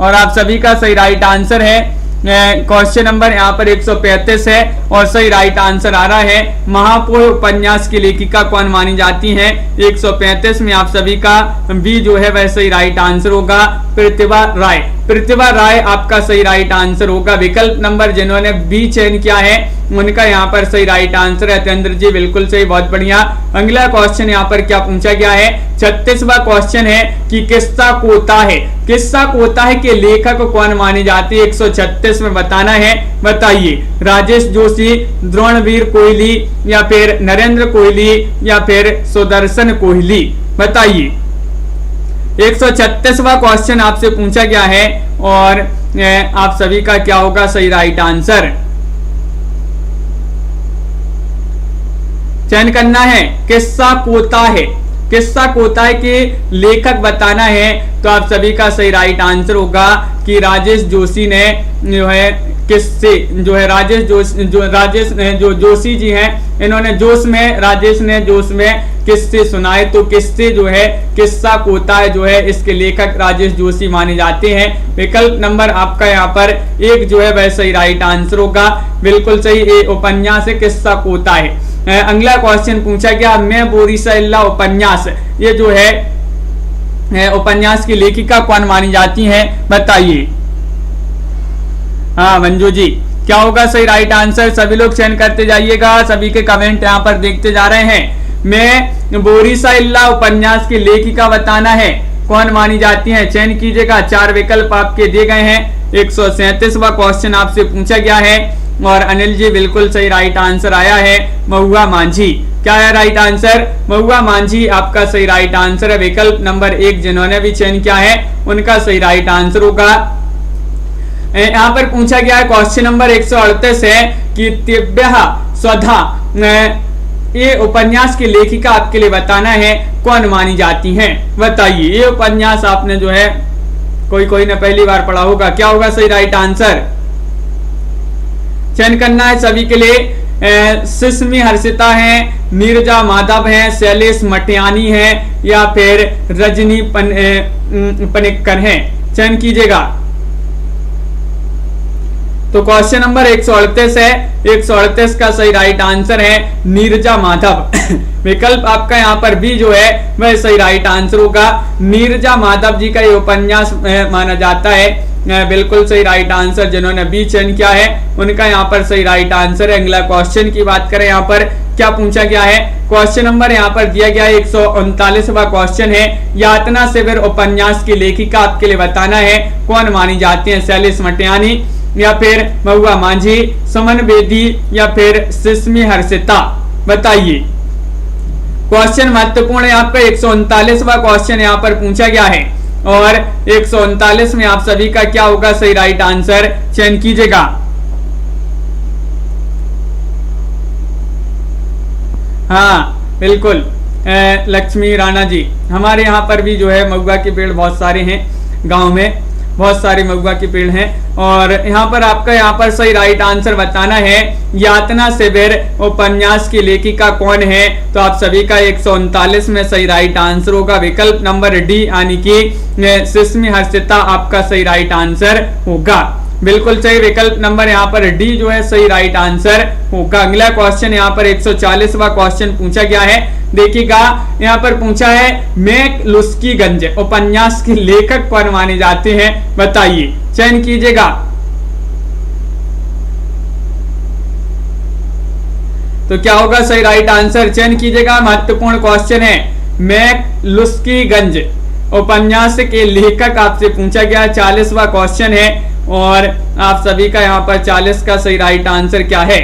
और आप सभी का सही राइट आंसर है क्वेश्चन नंबर यहाँ पर 135 है और सही राइट आंसर आ रहा है महापौर उपन्यास की लेखिका कौन मानी जाती हैं। 135 में आप सभी का बी जो है वह सही राइट आंसर होगा प्रतिभा राय। प्रतिभा राय आपका सही राइट आंसर होगा। विकल्प नंबर जिन्होंने बी चयन किया है उनका यहाँ पर सही राइट आंसर है तेंद्र जी, बिल्कुल सही, बहुत बढ़िया। अगला क्वेश्चन यहाँ पर क्या पूछा गया है, 36वां क्वेश्चन है कि किस्सा कोता है, किस्सा कोता है के लेखक कौन माने जाते हैं। 136 में बताना है, बताइए। राजेश जोशी, द्रोणवीर कोहली या फिर नरेंद्र कोहली या फिर सुदर्शन कोहली, बताइए। 136वां क्वेश्चन आपसे पूछा गया है और आप सभी का क्या होगा सही राइट आंसर, चयन करना है। किस्सा कोता है, किस्सा कोता है के लेखक बताना है, तो आप सभी का सही राइट आंसर होगा कि राजेश जोशी ने जो है किस्से जो है राजेश जोशी जी हैं, इन्होंने राजेश ने जोश में किस्से सुनाए, तो किस्से जो है किस्सा कोता है जो है इसके लेखक राजेश जोशी माने जाते हैं। विकल्प नंबर आपका यहाँ पर एक जो है वह सही राइट आंसर होगा, बिल्कुल सही, ये उपन्यास है किस्सा कोता है। अगला क्वेश्चन पूछा गया, मैं बोरिसा उपन्यास, ये जो है उपन्यास की लेखिका कौन मानी जाती हैं, बताइए। हाँ मंजू जी, क्या होगा सही राइट आंसर, सभी लोग चयन करते जाइएगा, सभी के कमेंट यहाँ पर देखते जा रहे हैं। मैं बोरिसा उपन्यास की लेखिका बताना है, कौन मानी जाती हैं, चयन कीजिएगा। 4 विकल्प आपके दिए गए हैं। 137वां क्वेश्चन आपसे पूछा गया है और अनिल जी बिल्कुल सही राइट आंसर आया है महुआ मांझी। क्या है राइट आंसर, महुआ मांझी आपका सही राइट आंसर है। विकल्प नंबर 1 जिन्होंने भी चयन किया है उनका सही राइट आंसर होगा। यहाँ पर पूछा गया है क्वेश्चन नंबर 138 है कि तिब्यः स्वधा, ये उपन्यास की लेखिका आपके लिए बताना है कौन मानी जाती हैं, बताइए। ये उपन्यास आपने जो है कोई ने पहली बार पढ़ा होगा, क्या होगा सही राइट आंसर, चयन करना है सभी के लिए। सिस्मी हर्षिता है, नीरजा माधव है, शैलेश मटियानी है या फिर रजनी पनिक्कर है, चयन कीजिएगा। तो क्वेश्चन नंबर 138 है, 138 का सही राइट आंसर है नीरजा माधव। विकल्प आपका यहाँ पर भी जो है वह सही राइट आंसर होगा। नीरजा माधव जी का ये उपन्यास माना जाता है, बिल्कुल सही राइट आंसर। जिन्होंने बी चयन किया है उनका यहाँ पर सही राइट आंसर है। अगला क्वेश्चन की बात करें, यहाँ पर क्या पूछा गया है, क्वेश्चन नंबर यहाँ पर दिया गया है 139वां क्वेश्चन है, यातना शिविर उपन्यास की लेखिका आपके लिए बताना है कौन मानी जाती है, शैलेश मटियानी या फिर महुआ मांझी, सुमन बेदी या फिर सिस्मी हर्षिता, बताइए। क्वेश्चन महत्वपूर्ण है आपका। 139वां क्वेश्चन यहाँ पर पूछा गया है और 139 में आप सभी का क्या होगा सही राइट आंसर, चयन कीजिएगा। हाँ बिल्कुल, लक्ष्मी राणा जी, हमारे यहाँ पर भी जो है महुआ के पेड़ बहुत सारे हैं, गांव में बहुत सारे महुआ के पेड़ हैं और यहाँ पर आपका यहाँ पर सही राइट आंसर बताना है यातना शिविर उपन्यास की लेखिका कौन है, तो आप सभी का 139 में सही राइट आंसर होगा। विकल्प नंबर डी यानी कि सिस्मी हर्षिता आपका सही राइट आंसर होगा, बिल्कुल सही। विकल्प नंबर यहाँ पर डी जो है सही राइट आंसर होगा। अगला क्वेश्चन यहाँ पर 140वां क्वेश्चन पूछा गया है, देखिएगा यहाँ पर पूछा है मैकलुस्कीगंज उपन्यास के लेखक कौन माने जाते हैं, बताइए, चयन कीजिएगा। तो क्या होगा सही राइट आंसर, चयन कीजिएगा। महत्वपूर्ण क्वेश्चन है, मैकलुस्कीगंज उपन्यास के लेखक आपसे पूछा गया। 40वां क्वेश्चन है और आप सभी का यहाँ पर 40 का सही राइट आंसर क्या है,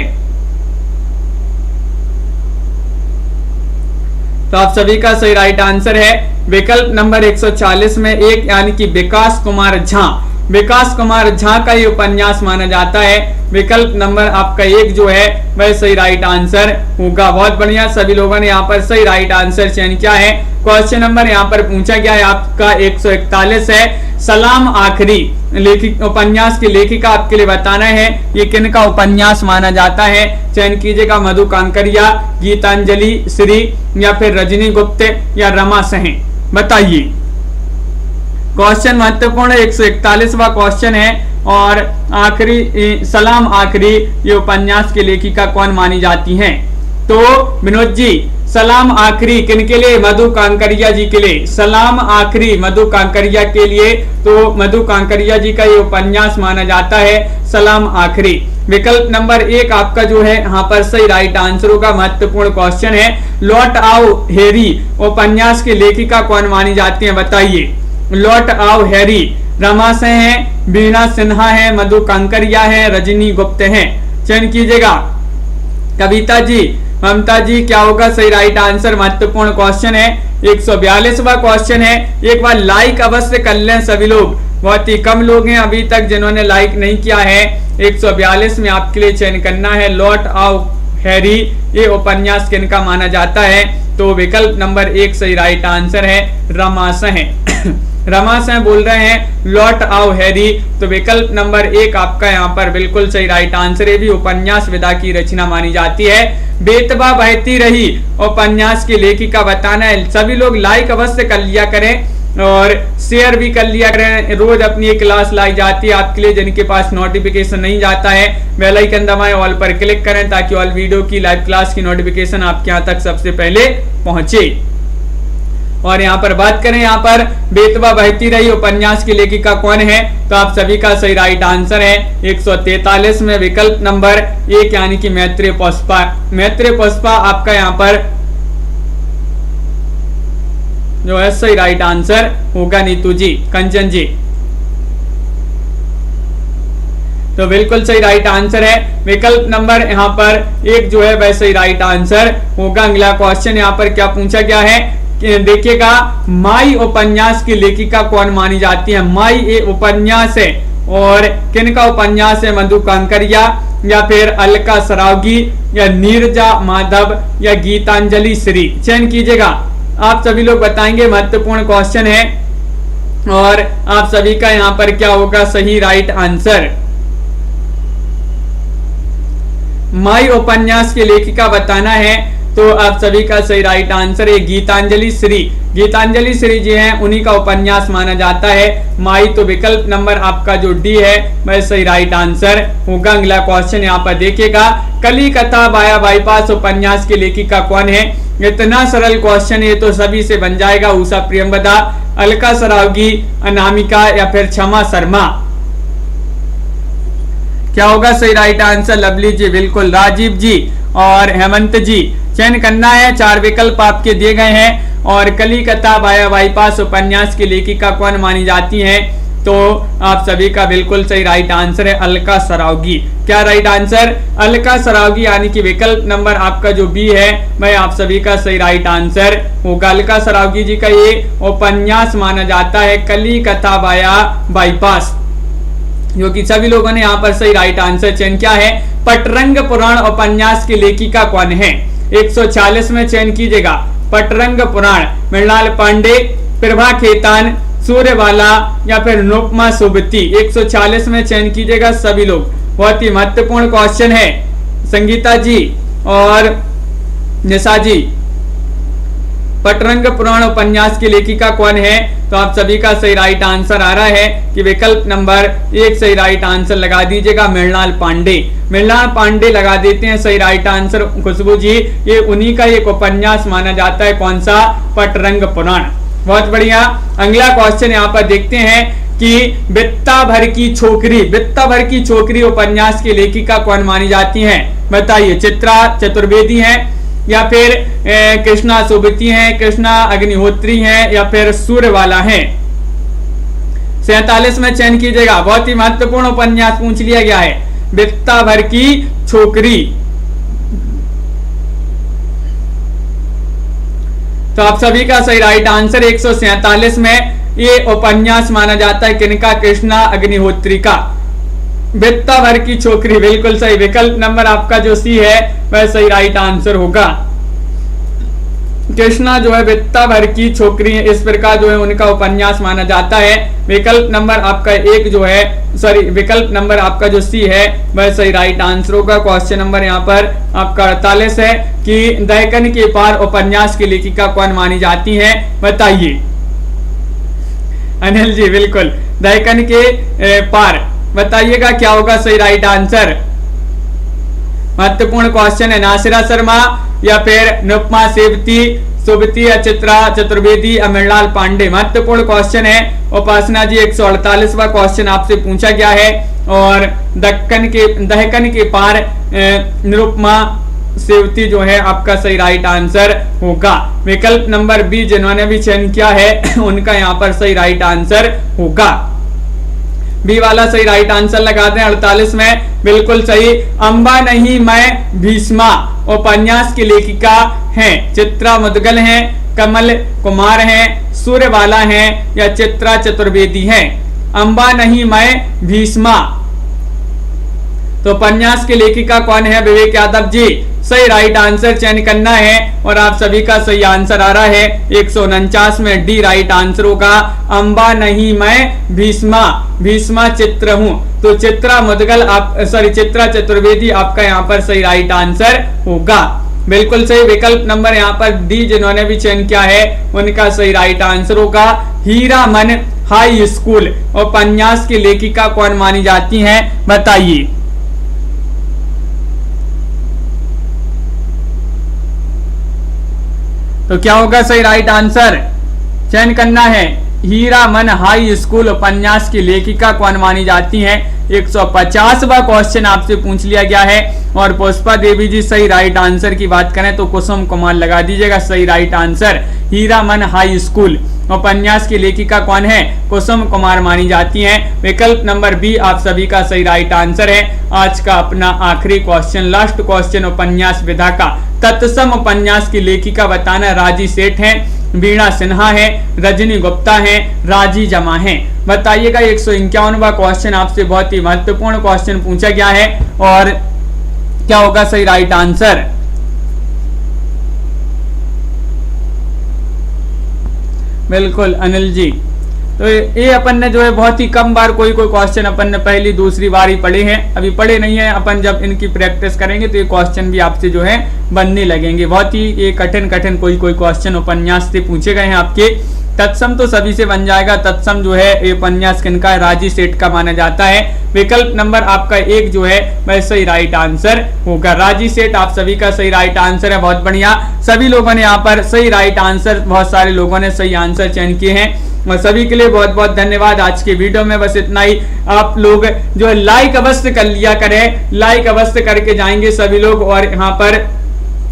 तो आप सभी का सही राइट आंसर है विकल्प नंबर 140 में 1 यानी कि विकास कुमार झा। विकास कुमार झा का ये उपन्यास माना जाता है। विकल्प नंबर आपका 1 जो है वह सही राइट आंसर होगा। बहुत बढ़िया, सभी लोगों ने यहाँ पर सही राइट आंसर चयन किया है। क्वेश्चन नंबर यहाँ पर पूछा गया है आपका 141 है, सलाम आखिरी उपन्यास की लेखिका आपके लिए बताना है ये किन का उपन्यास माना जाता है, चयन कीजिएगा। मधु कांकरिया, गीतांजलि श्री या फिर रजनी गुप्त या रमा सह, बताइए। क्वेश्चन महत्वपूर्ण 141वां क्वेश्चन है और आखिरी सलाम आखिरी ये उपन्यास की लेखिका कौन मानी जाती हैं? तो विनोद जी, सलाम आखिरी किनके लिए? मधु कांकरिया जी के लिए। सलाम आखिरी मधु कांकरिया के लिए। तो मधु कांकरिया जी का ये उपन्यास माना जाता है सलाम आखिरी। विकल्प नंबर 1 आपका जो है यहाँ पर सही राइट आंसर होगा। महत्वपूर्ण क्वेश्चन है। लौट आओ हैरी उपन्यास की लेखिका कौन मानी जाती है? बताइए। लौट आओ हैरी रमा से है, बीना सिन्हा है, मधु कांकरिया है, रजनी गुप्त है। चयन कीजिएगा। कविता जी, ममता जी, क्या होगा सही राइट आंसर? महत्वपूर्ण क्वेश्चन है। 142वां क्वेश्चन है। एक बार लाइक अवश्य कर लें सभी लोग, बहुत ही कम लोग हैं अभी तक जिन्होंने लाइक नहीं किया है। 142 में आपके लिए चयन करना है। लौट आओ हैरी ये उपन्यास किनका माना जाता है? तो विकल्प नंबर 1 सही राइट आंसर है। रमाशय रमाशय बोल रहे हैं लौट आओ हैरी। तो विकल्प नंबर 1 आपका यहाँ पर बिल्कुल सही राइट आंसर है। भी उपन्यास विधा की रचना मानी जाती है। बेतबा बहती रही उपन्यास की लेखिका बताना है। सभी लोग लाइक अवश्य कर लिया करें और शेयर भी कर लिया करें। रोज अपनी एक क्लास लाई जाती है आपके लिए। जिनके पास नोटिफिकेशन नहीं जाता है बेल आइकन दबाएं, ऑल पर क्लिक करें ताकि ऑल वीडियो की लाइव क्लास की नोटिफिकेशन आपके यहाँ तक सबसे पहले पहुंचे। और यहाँ पर बात करें, यहाँ पर बेतबा बहती रही उपन्यास की लेखिका कौन है? तो आप सभी का सही राइट आंसर है 143 में विकल्प नंबर 1 यानी कि मैत्रेय पुष्पा। मैत्रेय पुष्पा आपका यहाँ पर जो है सही राइट आंसर होगा। नीतू जी, कंचन जी, तो बिल्कुल सही राइट आंसर है। विकल्प नंबर यहाँ पर 1 जो है वह सही राइट आंसर होगा। अगला क्वेश्चन यहाँ पर क्या पूछा गया है देखिएगा। माई उपन्यास की लेखिका कौन मानी जाती है? माई ये उपन्यास है और किनका उपन्यास है? मधु कांकरिया या फिर अलका सरावगी या नीरजा माधव या गीतांजलि श्री। चयन कीजिएगा। आप सभी लोग बताएंगे। महत्वपूर्ण क्वेश्चन है और आप सभी का यहाँ पर क्या होगा सही राइट आंसर? माई उपन्यास की लेखिका बताना है। तो आप सभी का सही राइट आंसर है गीतांजलि श्री। गीतांजलि श्री जी हैं, उन्हीं का उपन्यास माना जाता है माई। तो विकल्प नंबर आपका जो डी है वह सही राइट आंसर होगा। अगला क्वेश्चन यहाँ पर देखिएगा। कली कथा बाया बाईपास उपन्यास की लेखिका कौन है? इतना सरल क्वेश्चन है तो सभी से बन जाएगा। उषा प्रियंवदा, अलका सरावगी, अनामिका या फिर क्षमा शर्मा। क्या होगा सही राइट आंसर? लवली जी बिल्कुल, राजीव जी और हेमंत जी। चयन करना है। 4 विकल्प आपके दिए गए हैं। और कली कथा बाया बाईपास उपन्यास की लेखिका कौन मानी जाती है? तो आप सभी का बिल्कुल सही राइट आंसर है अलका सरावगी। क्या राइट आंसर? अलका सरावगी यानी कि विकल्प नंबर आपका जो बी है वह आप सभी का सही राइट आंसर होगा। अलका सरावगी जी का ये उपन्यास माना जाता है कली कथा बाया बाईपास, जो कि सभी लोगों ने यहाँ पर सही राइट आंसर चयन किया है। पटरंग पुराण उपन्यास की लेखिका कौन है? 140 में चयन कीजिएगा। पटरंग पुराण मृणाल पांडे, प्रभा खेतान, सूर्यवाला या फिर नुपमा सुबती। 140 में चयन कीजिएगा सभी लोग। बहुत ही महत्वपूर्ण क्वेश्चन है। संगीता जी और निशा जी, पटरंग पुराण उपन्यास की लेखिका कौन है? तो आप सभी का सही राइट आंसर आ रहा है कि विकल्प नंबर 1 सही राइट आंसर लगा दीजिएगा मृणाल पांडे। मृणाल पांडे लगा देते हैं सही राइट आंसर। खुशबू जी, ये उन्हीं का एक उपन्यास माना जाता है। कौन सा? पटरंग पुराण। बहुत बढ़िया। अगला क्वेश्चन यहाँ पर देखते हैं कि बित्ता भर की छोकरी, बित्ता भर की छोकरी उपन्यास की लेखिका कौन मानी जाती है? बताइए। चित्रा चतुर्वेदी है या फिर कृष्णा सुबती हैं, कृष्णा अग्निहोत्री हैं या फिर सूर्यवाला हैं। 47 में चयन कीजिएगा। बहुत ही महत्वपूर्ण उपन्यास पूछ लिया गया है, बित्ता भर की छोकरी। तो आप सभी का सही राइट आंसर 147 में ये उपन्यास माना जाता है किनका? कृष्णा अग्निहोत्री का। बित्ता भर की छोकरी बिल्कुल सही। विकल्प नंबर आपका जो सी है वह सही राइट आंसर होगा। कृष्णा जो है बित्ता भर की छोकरी है, इस प्रकार जो है उनका उपन्यास माना जाता है। विकल्प नंबर आपका 1 जो है, सॉरी विकल्प नंबर आपका जो सी है वह सही राइट आंसर होगा। क्वेश्चन नंबर यहाँ पर आपका 48 है कि दहकन के पार उपन्यास की लेखिका कौन मानी जाती है? बताइए। अनिल जी बिल्कुल, दहकन के पार बताइएगा क्या होगा सही राइट आंसर। महत्वपूर्ण क्वेश्चन है। नासिरा शर्मा या फिर निरुपमा सेवती, सुबती या चित्रा चतुर्वेदी या मृणाल पांडे। महत्वपूर्ण क्वेश्चन है। उपासना जी 148वां क्वेश्चन आपसे पूछा गया है। और दहकन के पार निरुपमा सेवती जो है आपका सही राइट आंसर होगा। विकल्प नंबर बी जिन्होंने भी चयन किया है उनका यहाँ पर सही राइट आंसर होगा। बी वाला सही राइट आंसर लगा दें 48 में। बिल्कुल सही। अंबा नहीं मैं भीष्मा उपन्यास की लेखिका हैं। चित्रा मुदगल हैं, कमल कुमार हैं, सूर्यबाला हैं या चित्रा चतुर्वेदी हैं। अंबा नहीं मैं भीष्मा तो उपन्यास की लेखिका कौन है? विवेक यादव जी। सही राइट आंसर चयन करना है और आप सभी का सही आंसर आ रहा है 149 में डी राइट आंसर होगा। अंबा नहीं मैं भीष्मा, भीष्मा चित्र हूं तो चित्रा मुदगल आप चित्रा चतुर्वेदी आपका यहाँ पर सही राइट आंसर होगा। बिल्कुल सही। विकल्प नंबर यहाँ पर डी जिन्होंने भी चयन किया है उनका सही राइट आंसर होगा। हीरामन हाई स्कूल उपन्यास की लेखिका कौन मानी जाती हैं? बताइए। तो क्या होगा सही राइट आंसर? चयन करना है। हीरामन हाई स्कूल उपन्यास की लेखिका कौन मानी जाती हैं? 150वां क्वेश्चन आपसे पूछ लिया गया है। और पुष्पा देवी जी सही राइट आंसर की बात करें तो कुसुम कुमार लगा दीजिएगा सही right answer. Hiraman high school उपन्यास की लेखिका कौन है? कुसुम कुमार मानी जाती हैं। विकल्प नंबर बी आप सभी का सही राइट आंसर है। आज का अपना आखिरी क्वेश्चन, लास्ट क्वेश्चन उपन्यास विधा का। तत्सम उपन्यास की लेखिका बताना। राजी सेठ हैं, वीणा सिन्हा है, रजनी गुप्ता है, राजी जमा है। बताइएगा। 151वां क्वेश्चन आपसे बहुत ही महत्वपूर्ण क्वेश्चन पूछा गया है और क्या होगा सही राइट आंसर? बिल्कुल अनिल जी। तो ये अपन ने जो है बहुत ही कम बार कोई क्वेश्चन अपन ने पहली दूसरी बार ही पढ़े हैं, अभी पढ़े नहीं है। अपन जब इनकी प्रैक्टिस करेंगे तो ये क्वेश्चन भी आपसे जो है बनने लगेंगे। बहुत ही ये कठिन कोई क्वेश्चन उपन्यास से पूछे गए हैं आपके। तत्सम तो सभी से बन जाएगा। तत्सम जो है ये उपन्यास किनका है? राजी सेठ का माना जाता है। विकल्प नंबर आपका 1 जो है वह सही राइट आंसर होगा। राजी सेठ आप सभी का सही राइट आंसर है। बहुत बढ़िया। सभी लोगों ने यहाँ पर सही राइट आंसर, बहुत सारे लोगों ने सही आंसर चयन किए हैं और सभी के लिए बहुत बहुत धन्यवाद। आज के वीडियो में बस इतना ही। आप लोग जो है लाइक अवश्य कर लिया करें, लाइक अवश्य करके जाएंगे सभी लोग। और यहाँ पर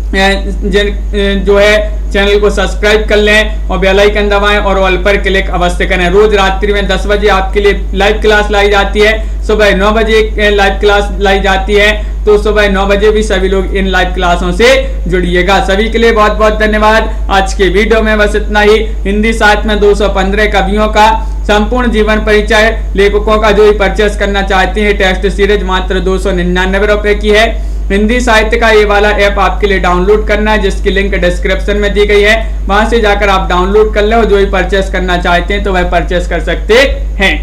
जो है चैनल को सब्सक्राइब कर लें और बेल आइकन दबाएं और ऑल पर क्लिक अवश्य करें। रोज रात्रि में 10 बजे आपके लिए लाइव क्लास लाई जाती है। सुबह 9 बजे लाइव क्लास लाई जाती है। तो सुबह 9 बजे भी सभी लोग इन लाइव क्लासों से जुड़िएगा। सभी के लिए बहुत बहुत धन्यवाद। आज के वीडियो में बस इतना ही। हिंदी साहित्य में 215 कवियों का संपूर्ण जीवन परिचय, लेखकों का जो भी परचेस करना चाहते हैं टेस्ट सीरीज मात्र 299 रुपए की है। हिंदी साहित्य का ये वाला ऐप आपके लिए डाउनलोड करना है जिसकी लिंक डिस्क्रिप्शन में दी गई है। वहां से जाकर आप डाउनलोड कर ले और जो भी परचेस करना चाहते हैं तो वह परचेस कर सकते हैं।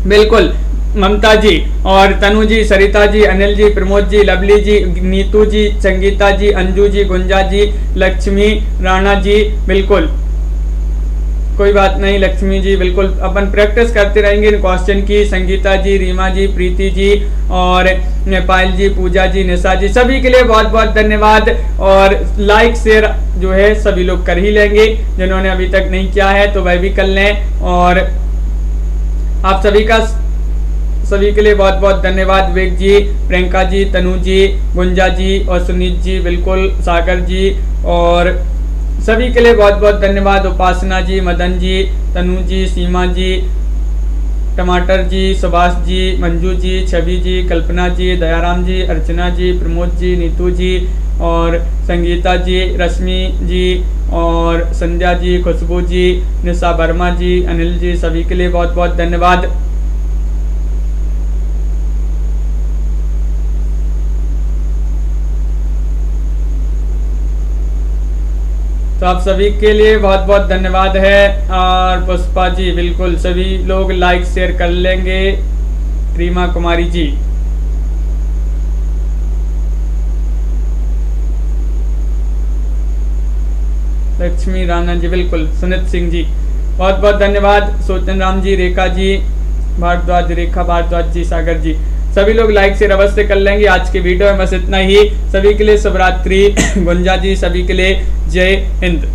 बिल्कुल। ममता जी और तनु जी, सरिता जी, अनिल जी, प्रमोद जी, लवली जी, नीतू जी, संगीता जी, अंजू जी, गुंजा जी, लक्ष्मी, राणा जी। बिल्कुल कोई बात नहीं लक्ष्मी जी, बिल्कुल अपन प्रैक्टिस करते रहेंगे इन क्वेश्चन की। संगीता जी, रीमा जी, प्रीति जी और नेपाल जी, पूजा जी, निशा जी, सभी के लिए बहुत बहुत धन्यवाद। और लाइक शेयर जो है सभी लोग कर ही लेंगे। जिन्होंने अभी तक नहीं किया है तो वह भी कर लें। और आप सभी के लिए बहुत बहुत धन्यवाद। विवेक जी, प्रियंका जी, तनु जी, गुंजा जी और सुनीत जी, बिल्कुल सागर जी और सभी के लिए बहुत बहुत धन्यवाद। उपासना जी, मदन जी, तनु जी, सीमा जी, टमाटर जी, सुभाष जी, मंजू जी, छवि जी, कल्पना जी, दयाराम जी, अर्चना जी, प्रमोद जी, नीतू जी और संगीता जी, रश्मि जी और संध्या जी, खुशबू जी, निशा वर्मा जी, अनिल जी, सभी के लिए बहुत बहुत धन्यवाद। तो आप सभी के लिए बहुत बहुत धन्यवाद है। और पुष्पा जी, बिल्कुल सभी लोग लाइक शेयर कर लेंगे। रीमा कुमारी जी, लक्ष्मी राणा जी, बिल्कुल सुनीत सिंह जी, बहुत बहुत धन्यवाद। सोचन राम जी, रेखा जी, भारद्वाज, रेखा भारद्वाज जी, सागर जी, सभी लोग लाइक शेयर अवश्य कर लेंगे। आज के वीडियो में बस इतना ही। सभी के लिए शुभ रात्रि। गुंजा जी, सभी के लिए जय हिंद।